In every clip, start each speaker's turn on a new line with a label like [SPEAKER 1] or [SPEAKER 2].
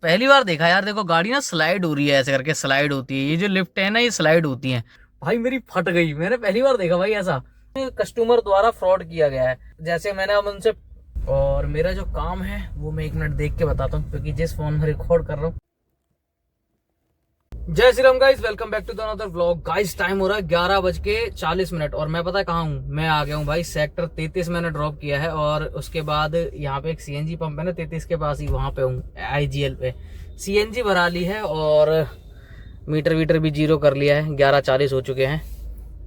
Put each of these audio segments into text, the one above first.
[SPEAKER 1] पहली बार देखा यार। देखो गाड़ी ना स्लाइड हो रही है, ऐसे करके स्लाइड होती है। ये जो लिफ्ट है ना, ये स्लाइड होती है। भाई मेरी फट गई, मैंने पहली बार देखा भाई ऐसा। कस्टमर द्वारा फ्रॉड किया गया है। जैसे मैंने अब उनसे, और मेरा जो काम है वो मैं 1 मिनट देख के बताता हूँ, क्योंकि जिस फोन में रिकॉर्ड कर रहा हूँ। जय Shri Ram guys, welcome back to the another vlog. Guys time हो रहा है 11:40 और मैं पता कहाँ हूँ। मैं आ गया हूँ भाई सेक्टर 33 मैंने ड्रॉप किया है। और उसके बाद यहाँ पे एक सीएनजी पंप है ना 33 के पास ही, वहां पे हूँ आईजीएल पे। सीएनजी भरा ली है और मीटर वीटर भी जीरो कर लिया है। 11:40 हो चुके हैं।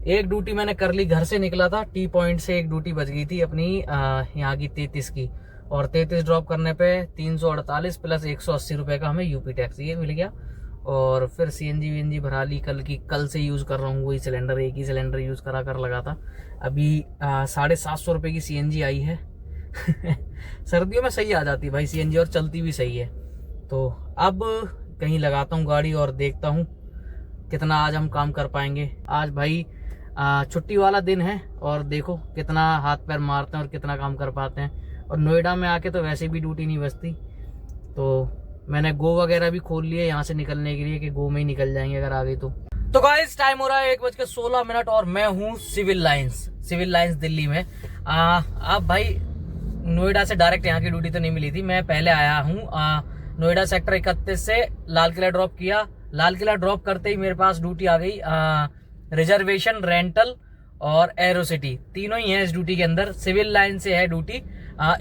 [SPEAKER 1] एक ड्यूटी मैंने कर ली, घर से निकला था टी पॉइंट से, एक ड्यूटी बच गई थी अपनी यहाँ की 33 की। और 33 ड्रॉप करने पे 348 प्लस 180 रुपये का हमें यूपी टैक्स ये मिल गया। और फिर सीएनजी वीएनजी भरा ली। कल से यूज़ कर रहा हूँ वही सिलेंडर, एक ही सिलेंडर यूज़ करा कर लगा था। अभी 750 रुपये की सीएनजी आई है। सर्दियों में सही आ जाती है भाई सीएनजी, और चलती भी सही है। तो अब कहीं लगाता हूँ गाड़ी और देखता हूँ कितना आज हम काम कर पाएंगे। आज भाई छुट्टी वाला दिन है, और देखो कितना हाथ पैर मारते हैं और कितना काम कर पाते हैं। और नोएडा में आके तो वैसे भी ड्यूटी नहीं बचती, तो मैंने गो वगैरह भी खोल लिए यहाँ से निकलने के लिए, कि गो में ही निकल जाएंगे अगर आ गई तो गाइस टाइम हो रहा है 1:16 और मैं हूँ सिविल लाइंस दिल्ली में। अब भाई नोएडा से डायरेक्ट यहाँ की ड्यूटी तो नहीं मिली थी। मैं पहले आया हूँ नोएडा सेक्टर 31 से लाल किला ड्रॉप किया। लाल किला ड्रॉप करते ही मेरे पास ड्यूटी आ गई रिजर्वेशन, रेंटल और एरो सिटी, तीनों ही है इस ड्यूटी के अंदर। सिविल लाइन से है ड्यूटी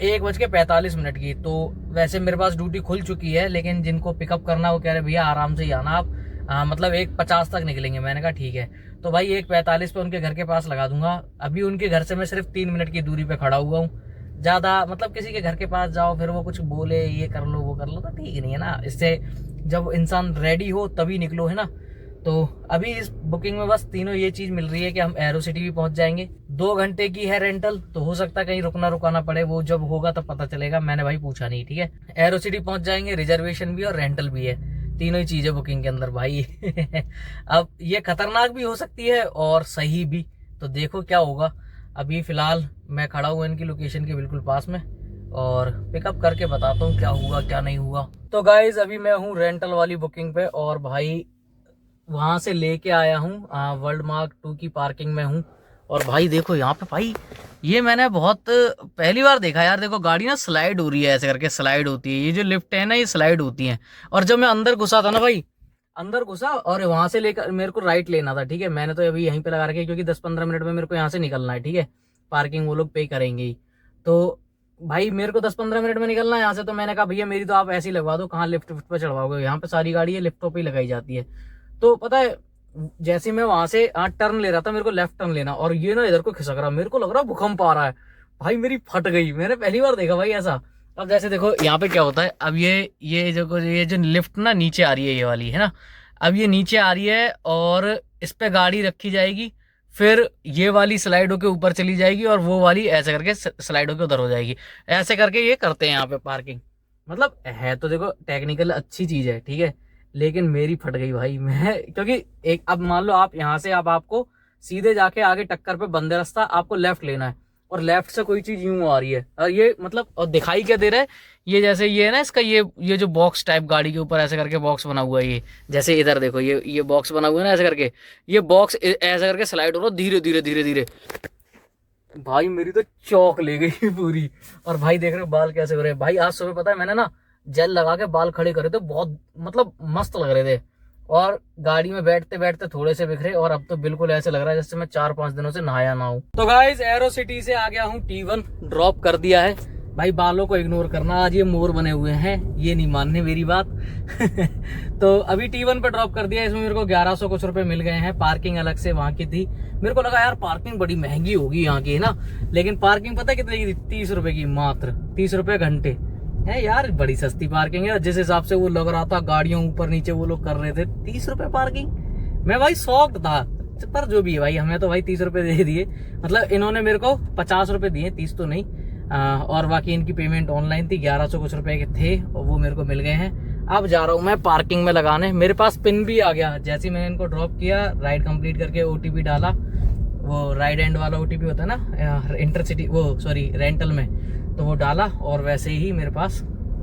[SPEAKER 1] 1:45 की। तो वैसे मेरे पास ड्यूटी खुल चुकी है, लेकिन जिनको पिकअप करना वो कह रहे भैया आराम से ही आना आप, मतलब 1:50 तक निकलेंगे। मैंने कहा ठीक है। तो भाई 1:45 पे उनके घर के पास लगा दूंगा। अभी उनके घर से मैं सिर्फ 3 मिनट की दूरी पे खड़ा हुआ हूँ। ज्यादा मतलब किसी के घर के पास जाओ फिर वो कुछ बोले ये कर लो वो कर लो, तो ठीक नहीं है ना। इससे जब इंसान रेडी हो तभी निकलो, है ना। तो अभी इस बुकिंग में बस तीनों ये चीज मिल रही है कि हम एरो सिटी भी पहुंच जाएंगे। 2 घंटे की है रेंटल, तो हो सकता है कहीं रुकाना पड़े, वो जब होगा तब पता चलेगा। मैंने भाई पूछा नहीं, ठीक है। एरो सिटी पहुंच जाएंगे, रिजर्वेशन भी और रेंटल भी है, तीनों ही चीजें बुकिंग के अंदर भाई। अब ये खतरनाक भी हो सकती है और सही भी, तो देखो क्या होगा। अभी फिलहाल मैं खड़ा हुआ इनकी लोकेशन के बिल्कुल पास में, और पिकअप करके बताता हूँ क्या हुआ क्या नहीं हुआ। तो गाइज अभी मैं हूँ रेंटल वाली बुकिंग पे, और भाई वहां से लेके आया हूँ वर्ल्ड मार्क 2 की पार्किंग में हूँ। और भाई देखो यहाँ पे भाई, ये मैंने बहुत पहली बार देखा यार। देखो गाड़ी ना स्लाइड हो रही है, ऐसे करके स्लाइड होती है। ये जो लिफ्ट है ना, ये स्लाइड होती है। और जब मैं अंदर घुसा था ना भाई, अंदर घुसा और वहां से लेकर मेरे को राइट लेना था, ठीक है। मैंने तो अभी यहीं पे लगा रखा है, क्योंकि 10-15 मिनट में मेरे को यहाँ से निकलना है, ठीक है। पार्किंग वो लोग पे करेंगे ही। तो भाई मेरे को 10-15 मिनट में निकलना है यहाँ से। तो मैंने कहा भैया मेरी तो आप ऐसे ही लगवा दो, कहाँ लिफ्ट पे चढ़वाओगे, यहाँ पे सारी गाड़ी है लिफ्टों पे ही लगाई जाती है। तो पता है जैसे मैं वहां से टर्न ले रहा था, मेरे को लेफ्ट टर्न लेना, और ये ना इधर को खिसक रहा, मेरे को लग रहा भूकंप आ रहा है। भाई मेरी फट गई, मैंने पहली बार देखा भाई ऐसा। अब जैसे देखो यहाँ पे क्या होता है, अब ये जो लिफ्ट ना नीचे आ रही है, ये वाली है ना। अब ये नीचे आ रही है और इस पे गाड़ी रखी जाएगी, फिर ये वाली स्लाइड होके ऊपर चली जाएगी, और वो वाली ऐसे करके स्लाइड होके उधर हो जाएगी। ऐसे करके ये करते हैं यहाँ पे पार्किंग। मतलब है तो देखो टेक्निकल अच्छी चीज है, ठीक है, लेकिन मेरी फट गई भाई। मैं क्योंकि एक, अब मान लो आप यहाँ से, अब आपको सीधे जाके आगे टक्कर पे बंदे रास्ता आपको लेफ्ट लेना है, और लेफ्ट से कोई चीज यूं आ रही है, और ये मतलब और दिखाई क्या दे रहा है, ये जैसे ये है ना इसका, ये जो बॉक्स टाइप गाड़ी के ऊपर ऐसे करके बॉक्स बना हुआ है, ये जैसे इधर देखो ये बॉक्स बना हुआ है ना ऐसे करके, ये बॉक्स ऐसे करके स्लाइड हो रहा धीरे धीरे धीरे धीरे। भाई मेरी तो चौक ले गई पूरी। और भाई देख रहे हो बाल कैसे हो रहे हैं भाई। आज सुबह पता है मैंने ना जेल लगा के बाल खड़े करे थे, बहुत मतलब मस्त लग रहे थे। और गाड़ी में बैठते बैठते थोड़े से बिखरे, और अब तो बिल्कुल ऐसे लग रहा है जैसे मैं 4-5 दिनों से नहाया ना हूं। तो गाइस एरो सिटी से आ गया हूं T1, ड्रॉप कर दिया है भाई। बालों को इग्नोर करना, आज ये मोर बने हुए हैं, ये नहीं मानने मेरी बात। तो अभी T1 पे ड्रॉप कर दिया। इसमें मेरे को 1100 कुछ रुपए मिल गए हैं। पार्किंग अलग से वहां की थी। मेरे को लगा यार पार्किंग बड़ी महंगी होगी यहाँ की, है ना। लेकिन पार्किंग पता है कितने की थी? 30 रुपए की, मात्र 30 रुपए घंटे है यार, बड़ी सस्ती पार्किंग है। जिस हिसाब से वो लग रहा था गाड़ियों ऊपर नीचे वो लोग कर रहे थे, 30 रुपए पार्किंग, मैं भाई शॉक्ड था। पर जो भी है भाई, हमें तो भाई 30 रुपए दे दिए। मतलब इन्होंने मेरे को 50 रुपए दिए, 30 तो नहीं। और बाकी इनकी पेमेंट ऑनलाइन थी, 1100 कुछ रुपए के थे, और वो मेरे को मिल गए हैं। अब जा रहा हूँ मैं पार्किंग में लगाने। मेरे पास पिन भी आ गया। जैसे ही मैंने इनको ड्रॉप किया, राइड कंप्लीट करके OTP डाला, वो राइड एंड वाला OTP होता है ना इंटरसिटी, वो सॉरी रेंटल में, तो वो डाला, और वैसे ही मेरे पास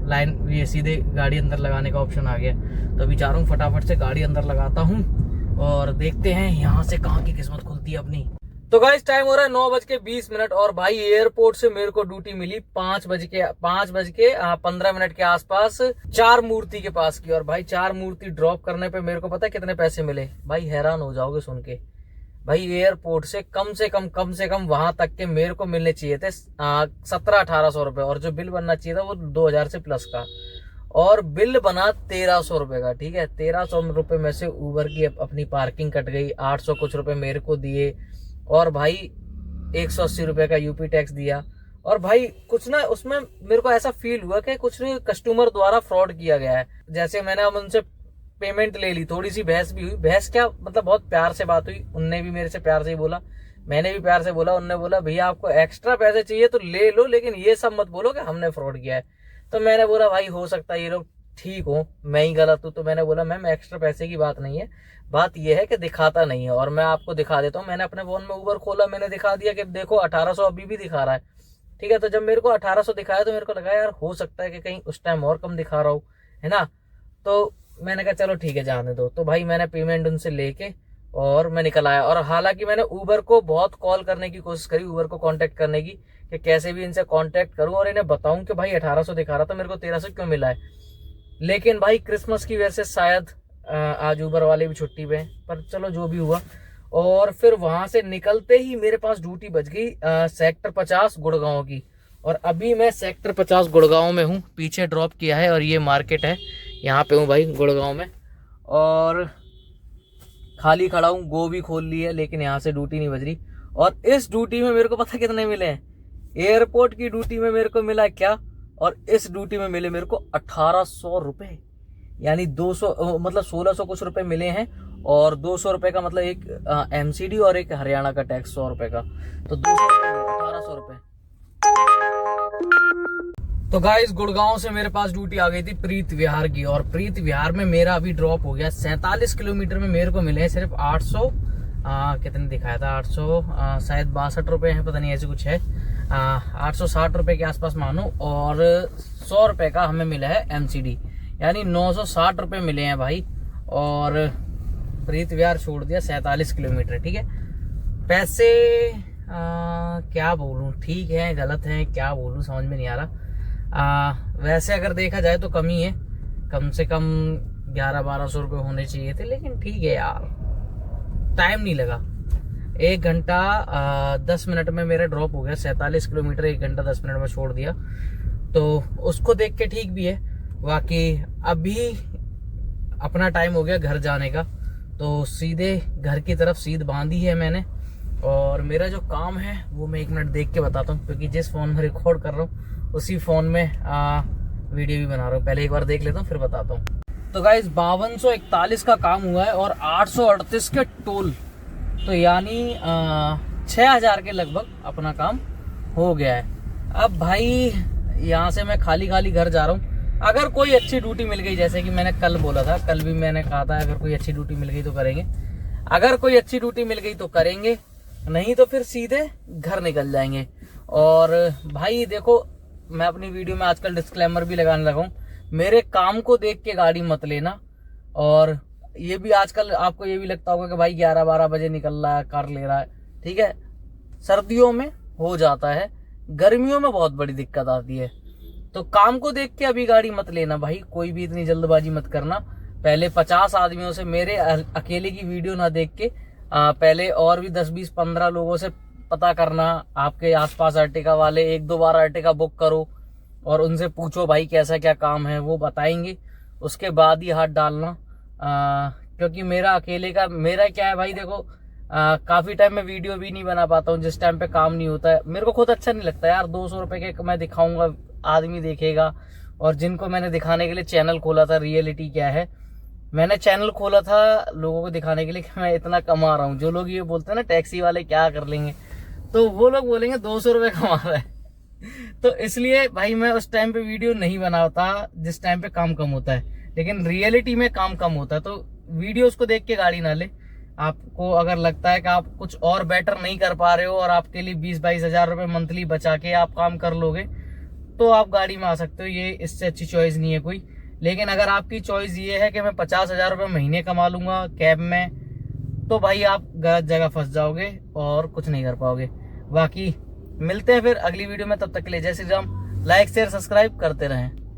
[SPEAKER 1] लाइन, ये सीधे गाड़ी अंदर लगाने का ऑप्शन आ गया। तो अभी जा रहा हूँ फटाफट से गाड़ी अंदर लगाता हूँ और देखते हैं यहाँ से कहाँ की किस्मत खुलती है अपनी। तो गाइस टाइम हो रहा है 9:20 और भाई एयरपोर्ट से मेरे को ड्यूटी मिली 5:15 के आसपास 4 मूर्ति के पास की। और भाई 4 मूर्ति ड्रॉप करने पे मेरे को पता है कितने पैसे मिले? भाई हैरान हो जाओगे सुन के। भाई एयरपोर्ट से कम से कम वहां तक के मेरे को मिलने चाहिए थे 1700-1800 रुपए, और जो बिल बनना चाहिए था वो 2000 से प्लस का, और बिल बना 1300 रुपए का। ठीक है, 1300 रुपए में से उबर की अपनी पार्किंग कट गई, 800 कुछ रुपए मेरे को दिए, और भाई 180 रुपए का यूपी टैक्स दिया। और भाई कुछ ना उसमें मेरे को ऐसा फील हुआ कि कुछ कस्टमर द्वारा फ्रॉड किया गया है। जैसे मैंने अब उनसे पेमेंट ले ली, थोड़ी सी बहस भी हुई, बहस क्या मतलब बहुत प्यार से बात हुई, उनने भी मेरे से प्यार से ही बोला, मैंने भी प्यार से बोला। उनने बोला भैया आपको एक्स्ट्रा पैसे चाहिए तो ले लो, लेकिन ये सब मत बोलो कि हमने फ्रॉड किया है। तो मैंने बोला भाई हो सकता है ये लोग ठीक हो, मैं ही गलत हूँ। तो मैंने बोला मैम एक्स्ट्रा पैसे की बात नहीं है, बात यह है कि दिखाता नहीं है, और मैं आपको दिखा देता हूँ। मैंने अपने फोन में उबर खोला, मैंने दिखा दिया कि देखो 1800 अभी भी दिखा रहा है। ठीक है, तो जब मेरे को 1800 दिखाया तो मेरे को लगा यार हो सकता है कि कहीं उस टाइम और कम दिखा रहा हो, है ना। तो मैंने कहा चलो ठीक है जाने दो। तो भाई मैंने पेमेंट उनसे लेके और मैं निकल आया। और हालांकि मैंने उबर को बहुत कॉल करने की कोशिश करी, उबर को कांटेक्ट करने की, कि कैसे भी इनसे कांटेक्ट करूं और इन्हें बताऊं कि भाई 1800 दिखा रहा था मेरे को 1300 क्यों मिला है। लेकिन भाई क्रिसमस की वजह से शायद आज उबर वाले भी छुट्टी पे हैं, पर चलो जो भी हुआ। और फिर वहां से निकलते ही मेरे पास ड्यूटी बच गई सेक्टर 50 गुड़गांव की। और अभी मैं सेक्टर 50 गुड़गांव में हूँ, पीछे ड्रॉप किया है और ये मार्केट है, यहाँ पे हूँ भाई गुड़गांव में। और खाली खड़ा हूँ, गो भी खोल ली है, लेकिन यहाँ से ड्यूटी नहीं बज रही। और इस ड्यूटी में मेरे को पता कितने मिले हैं? एयरपोर्ट की ड्यूटी में मेरे को मिला क्या, और इस ड्यूटी में मिले मेरे को 1800 रुपए, यानी 200 मतलब 1600 कुछ रुपए मिले हैं। और 200 रुपए का मतलब एक एमसीडी और एक हरियाणा का टैक्स 100 रुपए का, तो 1800 रुपए। तो गाइस गुड़गांव से मेरे पास ड्यूटी आ गई थी प्रीत विहार की, और प्रीत विहार में मेरा अभी ड्रॉप हो गया 47 किलोमीटर में। मेरे को मिले हैं सिर्फ 800 कितने दिखाया था, 800 शायद 62 रुपए है, पता नहीं ऐसे कुछ है, 860 रुपए के आसपास मानो। और 100 रुपए का हमें मिला है एमसीडी, यानी 960 रुपए मिले हैं भाई। और प्रीत विहार छोड़ दिया 47 किलोमीटर। ठीक है, पैसे क्या बोलूं, ठीक है गलत है, क्या बोलूं समझ में नहीं आ रहा। वैसे अगर देखा जाए तो कमी है, कम से कम 1100-1200 रुपये होने चाहिए थे, लेकिन ठीक है यार, टाइम नहीं लगा। 1 घंटा 10 मिनट में मेरा ड्रॉप हो गया 47 किलोमीटर, 1 घंटा 10 मिनट में छोड़ दिया, तो उसको देख के ठीक भी है। बाकी अभी अपना टाइम हो गया घर जाने का, तो सीधे घर की तरफ सीध बांधी है मैंने। और मेरा जो काम है वो मैं 1 मिनट देख के बताता हूँ, क्योंकि जिस फोन में रिकॉर्ड कर रहा हूँ उसी फोन में वीडियो भी बना रहा हूँ। पहले एक बार देख लेता हूँ फिर बताता हूँ। तो गाइस 5241 का काम हुआ है और 838 के टोल, तो यानी 6000 के लगभग अपना काम हो गया है। अब भाई यहाँ से मैं खाली घर जा रहा हूँ। अगर कोई अच्छी ड्यूटी मिल गई, जैसे कि मैंने कल बोला था, कल भी मैंने कहा था अगर कोई अच्छी ड्यूटी मिल गई तो करेंगे, अगर कोई अच्छी ड्यूटी मिल गई तो करेंगे, नहीं तो फिर सीधे घर निकल जाएंगे। और भाई देखो, मैं अपनी वीडियो में आजकल डिस्क्लेमर भी लगाने लगा हूँ, मेरे काम को देख के गाड़ी मत लेना। और ये भी आजकल आपको ये भी लगता होगा कि भाई 11-12 बजे निकल रहा है, कर ले रहा है, ठीक है, सर्दियों में हो जाता है, गर्मियों में बहुत बड़ी दिक्कत आती है। तो काम को देख के अभी गाड़ी मत लेना भाई, कोई भी इतनी जल्दबाजी मत करना। पहले 50 आदमियों से, मेरे अकेले की वीडियो ना देख के पहले और भी 10-20-15 लोगों से पता करना, आपके आसपास अर्टिका वाले 1-2 बार अर्टिका बुक करो और उनसे पूछो भाई कैसा क्या काम है, वो बताएंगे, उसके बाद ही हाथ डालना। क्योंकि मेरा अकेले का, मेरा क्या है भाई देखो, काफी टाइम में वीडियो भी नहीं बना पाता हूँ, जिस टाइम पे काम नहीं होता है। मेरे को खुद अच्छा नहीं लगता यार, 200 रुपए के मैं दिखाऊंगा, आदमी देखेगा। और जिनको मैंने दिखाने के लिए चैनल खोला था, रियलिटी क्या है, मैंने चैनल खोला था लोगों को दिखाने के लिए कि मैं इतना कमा रहा हूँ। जो लोग ये बोलते हैं ना टैक्सी वाले क्या कर लेंगे, तो वो लोग बोलेंगे 200 रुपये कमा रहा है। तो इसलिए भाई मैं उस टाइम पे वीडियो नहीं बनाता जिस टाइम पे काम कम होता है, लेकिन रियलिटी में काम कम होता है। तो वीडियो उसको देख के गाड़ी ना ले। आपको अगर लगता है कि आप कुछ और बेटर नहीं कर पा रहे हो और आपके लिए 20-22 हज़ार रुपये मंथली बचा के आप काम कर लोगे, तो आप गाड़ी में आ सकते हो, ये इससे अच्छी चॉइस नहीं है कोई। लेकिन अगर आपकी चॉइस ये है कि मैं 50,000 रुपये महीने कमा लूँगा कैब में, तो भाई आप गलत जगह फंस जाओगे और कुछ नहीं कर पाओगे। बाकी मिलते हैं फिर अगली वीडियो में, तब तक के लिए जय Shri Ram. Like share subscribe करते रहें।